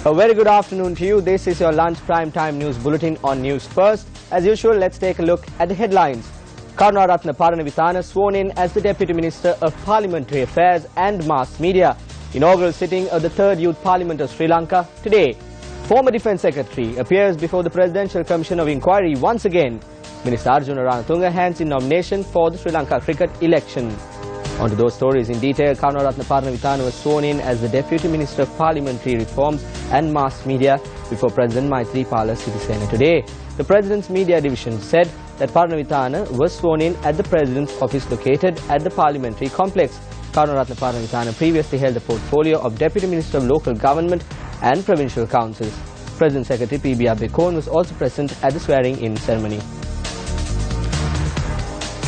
A very good afternoon to you. This is your lunch prime time news bulletin on News First. As usual, let's take a look at the headlines. Karunaratne Paranavithana sworn in as the Deputy Minister of Parliamentary Affairs and Mass Media. Inaugural sitting of the 3rd Youth Parliament of Sri Lanka today. Former Defence Secretary appears before the Presidential Commission of Inquiry once again. Minister Arjuna Ranatunga hands in nomination for the Sri Lanka cricket election. On to those stories in detail. Karunaratne Paranavithana was sworn in as the Deputy Minister of Parliamentary Reforms and Mass Media before President Maithripala Sirisena today. The President's Media Division said that Paranavithana was sworn in at the President's office located at the Parliamentary Complex. Karunaratne Paranavithana previously held the portfolio of Deputy Minister of Local Government and Provincial Councils. President Secretary P.B. Abekon was also present at the swearing-in ceremony.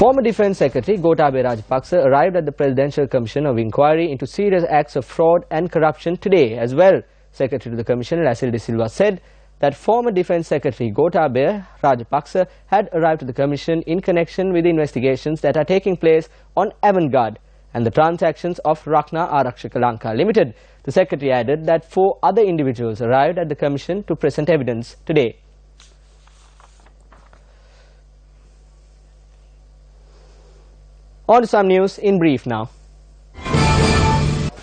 Former Defence Secretary Gotabaya Rajapaksa arrived at the Presidential Commission of Inquiry into serious acts of fraud and corruption today as well. Secretary to the Commission, Lasil De Silva, said that former Defence Secretary Gotabaya Rajapaksa had arrived to the Commission in connection with the investigations that are taking place on Avantgarde and the transactions of Rakna Arakshaka Lanka Limited. The Secretary added that 4 other individuals arrived at the Commission to present evidence today. On to some news in brief now.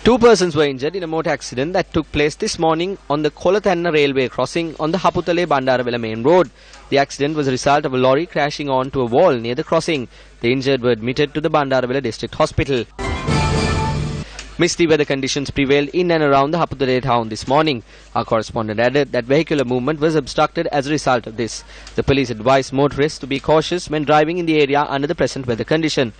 2 persons were injured in a motor accident that took place this morning on the Kolathanna railway crossing on the Haputale Bandarawala main road. The accident was a result of a lorry crashing onto a wall near the crossing. The injured were admitted to the Bandarawala District Hospital. Misty weather conditions prevailed in and around the Haputale town this morning. Our correspondent added that vehicular movement was obstructed as a result of this. The police advised motorists to be cautious when driving in the area under the present weather condition.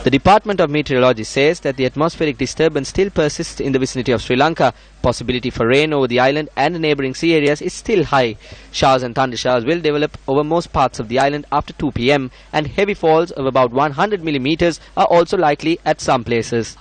The Department of Meteorology says that the atmospheric disturbance still persists in the vicinity of Sri Lanka. Possibility for rain over the island and the neighbouring sea areas is still high. Showers and thunder showers will develop over most parts of the island after 2 p.m. and heavy falls of about 100 millimeters are also likely at some places.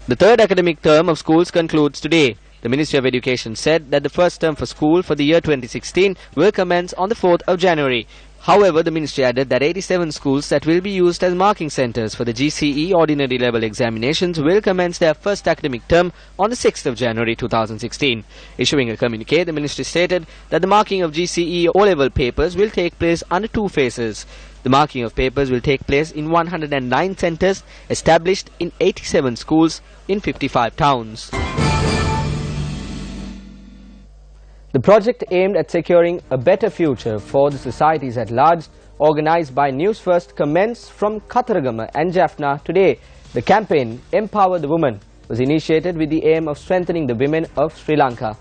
The 3rd academic term of schools concludes today. The Ministry of Education said that the first term for school for the year 2016 will commence on the 4th of January. However, the ministry added that 87 schools that will be used as marking centres for the GCE ordinary level examinations will commence their first academic term on the 6th of January 2016. Issuing a communique, the ministry stated that the marking of GCE O-level papers will take place under 2 phases. The marking of papers will take place in 109 centres established in 87 schools in 55 towns. The project aimed at securing a better future for the societies at large, organised by Newsfirst, commenced from Katharagama and Jaffna today. The campaign, Empower the Woman, was initiated with the aim of strengthening the women of Sri Lanka.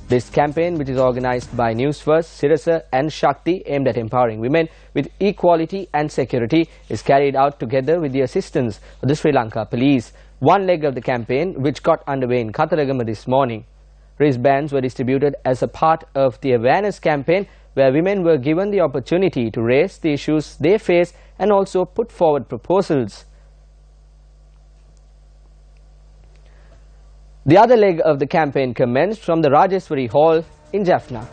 This campaign, which is organised by Newsfirst, Sirasa and Shakti, aimed at empowering women with equality and security, is carried out together with the assistance of the Sri Lanka Police. One leg of the campaign, which got underway in Katharagama this morning. Wristbands were distributed as a part of the awareness campaign, where women were given the opportunity to raise the issues they face and also put forward proposals. The other leg of the campaign commenced from the Rajeswari Hall in Jaffna.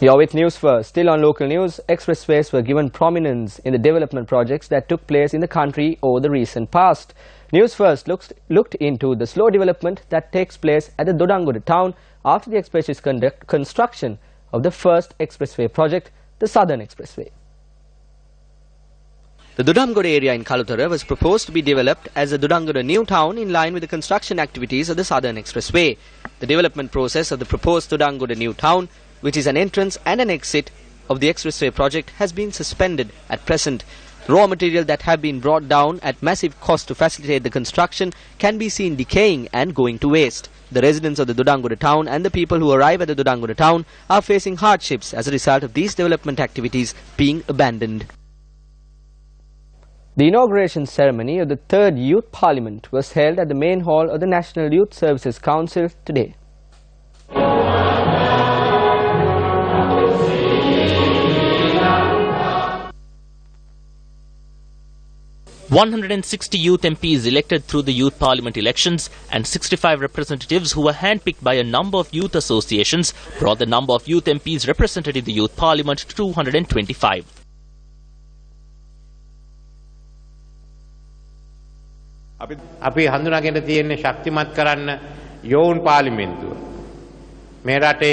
You're with News First. Still on local news, expressways were given prominence in the development projects that took place in the country over the recent past. News First looked into the slow development that takes place at the Dodangoda town after the expressway's construction of the first expressway project, the Southern Expressway. The Dodangoda area in Kalutara was proposed to be developed as a Dodangoda new town in line with the construction activities of the Southern Expressway. The development process of the proposed Dodangoda new town, which is an entrance and an exit of the expressway project, has been suspended at present. Raw material that have been brought down at massive cost to facilitate the construction can be seen decaying and going to waste. The residents of the Dodangoda town and the people who arrive at the Dodangoda town are facing hardships as a result of these development activities being abandoned. The inauguration ceremony of the 3rd Youth Parliament was held at the main hall of the National Youth Services Council today. 160 youth MPs elected through the Youth Parliament elections and 65 representatives who were handpicked by a number of youth associations brought the number of youth MPs represented in the Youth Parliament to 225. අපි හඳුනාගෙන තියෙන්නේ ශක්තිමත් කරන්න යෝන් පාර්ලිමේන්තුව. මේ රටේ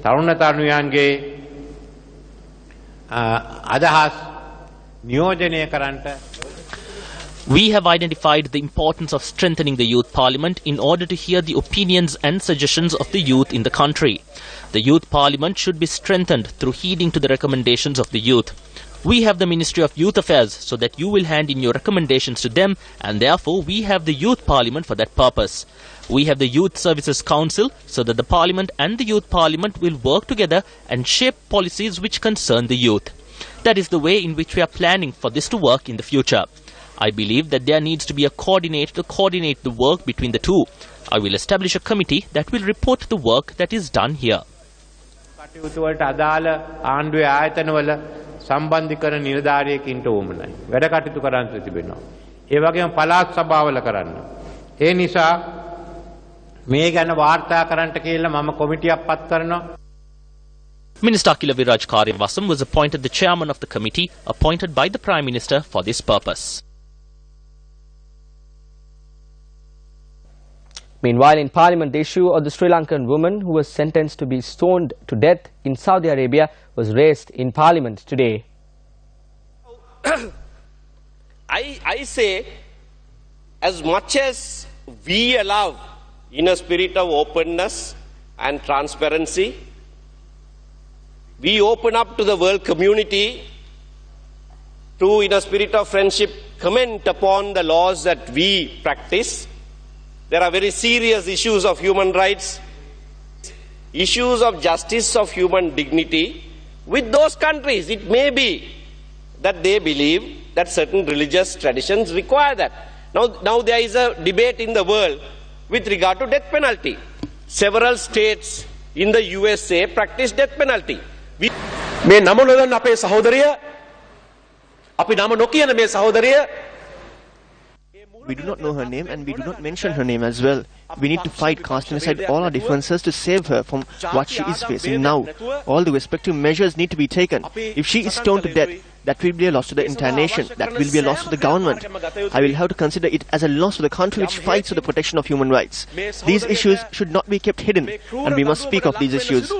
තරුණ තරුණියන්ගේ අදහස් නියෝජනය කරන්නට We have identified the importance of strengthening the Youth Parliament in order to hear the opinions and suggestions of the youth in the country. The Youth Parliament should be strengthened through heeding to the recommendations of the youth. We have the Ministry of Youth Affairs so that you will hand in your recommendations to them, and therefore we have the Youth Parliament for that purpose. We have the Youth Services Council so that the Parliament and the Youth Parliament will work together and shape policies which concern the youth. That is the way in which we are planning for this to work in the future. I believe that there needs to be a coordinator to coordinate the work between the two. I will establish a committee that will report the work that is done here. සම්බන්ධීකරණ නිලධාරියෙකින්ට ඕමනයි. වැඩ කටයුතු කරන්න තිබෙනවා. ඒ වගේම පළාත් සභාවල කරන්න. ඒ නිසා මේ ගැන වාර්තා කරන්නට කියලා මම කොමිටියක් පත් කරනවා. Minister Akila Viraj Karyavasam was appointed the chairman of the committee appointed by the Prime Minister for this purpose. Meanwhile, in Parliament, the issue of the Sri Lankan woman who was sentenced to be stoned to death in Saudi Arabia was raised in Parliament today. I say, as much as we allow in a spirit of openness and transparency, we open up to the world community to, in a spirit of friendship, comment upon the laws that we practice. There are very serious issues of human rights, issues of justice, of human dignity with those countries. It may be that they believe that certain religious traditions require that. Now there is a debate in the world with regard to death penalty. Several states in the USA practice death penalty. මේ නම නොදන්න අපේ සහෝදරය අපි නම නොකියන මේ සහෝදරය We do not know her name and we do not mention her name as well. We need to fight, casting aside all our differences to save her from what she is facing now. All the respective measures need to be taken. If she is stoned to death, that will be a loss to the entire nation. That will be a loss to the government. I will have to consider it as a loss to the country which fights for the protection of human rights. These issues should not be kept hidden, and we must speak of these issues.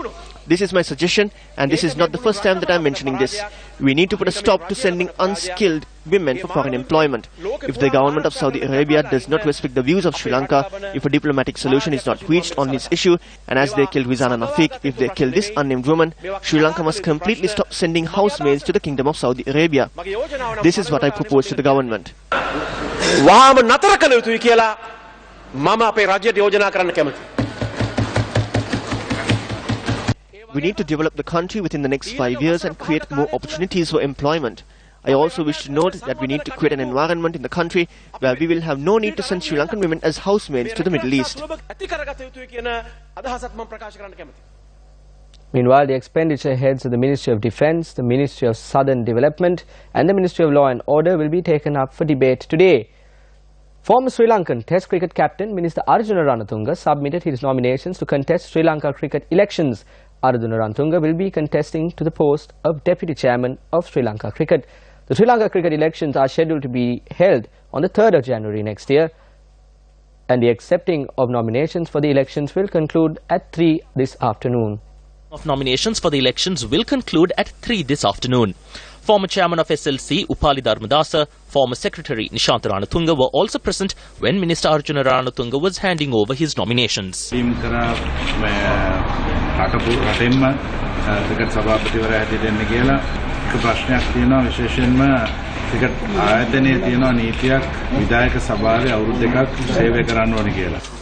This is my suggestion, and this is not the first time that I am mentioning this. We need to put a stop to sending unskilled women for foreign employment. If the government of Saudi Arabia does not respect the views of Sri Lanka, if a diplomatic solution is not reached on this issue, and as they killed Rizana Nafiq, if they kill this unnamed woman, Sri Lanka must completely stop sending housemaids to the Kingdom of Saudi Arabia. This is what I propose to the government. වහාම නතර කළ යුතුයි කියලා මම අපේ රාජ්‍යයට යෝජනා කරන්න කැමතියි. We need to develop the country within the next 5 years and create more opportunities for employment. I also wish to note that we need to create an environment in the country where we will have no need to send Sri Lankan women as housemaids to the Middle East. Meanwhile, the expenditure heads of the Ministry of Defence, the Ministry of Southern Development and the Ministry of Law and Order will be taken up for debate today. Former Sri Lankan Test cricket captain Minister Arjuna Ranatunga submitted his nominations to contest Sri Lanka cricket elections. Arjuna Ranatunga will be contesting to the post of Deputy Chairman of Sri Lanka Cricket. The Sri Lanka cricket elections are scheduled to be held on the 3rd of January next year, and the accepting of nominations for the elections will conclude at 3 this afternoon. Nominations for the elections will conclude at 3 this afternoon. Former Chairman of SLC Upali Dharmadasa, former Secretary Nishant Ranatunga were also present when Minister Arjuna Ranatunga was handing over his nominations.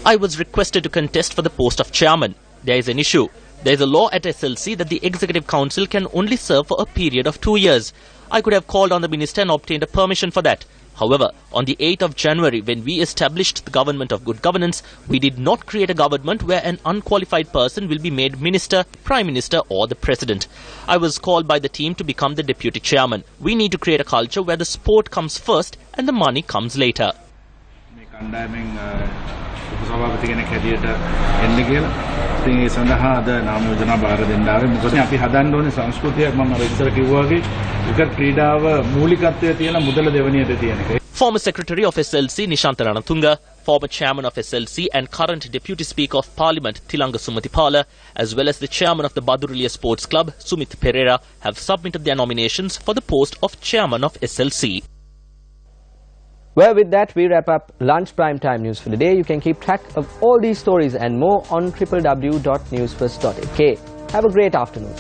I was requested to contest for the post of chairman. There is an issue. There is a law at SLC that the Executive Council can only serve for a period of 2 years. I could have called on the minister and obtained a permission for that. However, on the 8th of January, when we established the government of good governance, we did not create a government where an unqualified person will be made minister, prime minister or the president. I was called by the team to become the deputy chairman. We need to create a culture where the sport comes first and the money comes later. සභාපති කෙනෙක් හැටියට එන්න කියලා. ඉතින් ඒ සඳහා අද නාම යෝජනා බාර දෙන්න ආවේ. මොකද අපි හදන්න ඕනේ සංස්කෘතියක් මම අර ඉස්සර කිව්වා වගේ ක්‍රිකට් ක්‍රීඩාව මූලිකත්වයේ තියෙන මුදල දෙවණියට තියෙන එක. Former Secretary of SLC Nishantha Ranatunga, former Chairman of SLC and current Deputy Speaker of Parliament Tilanga Sumathipala, as well as the Chairman of the Badurulia Sports Club Sumit Pereira have submitted their nominations for the post of Chairman of SLC. Well, with that, we wrap up Lunch Prime Time News for the day. You can keep track of all these stories and more on www.newsfirst.lk. Have a great afternoon.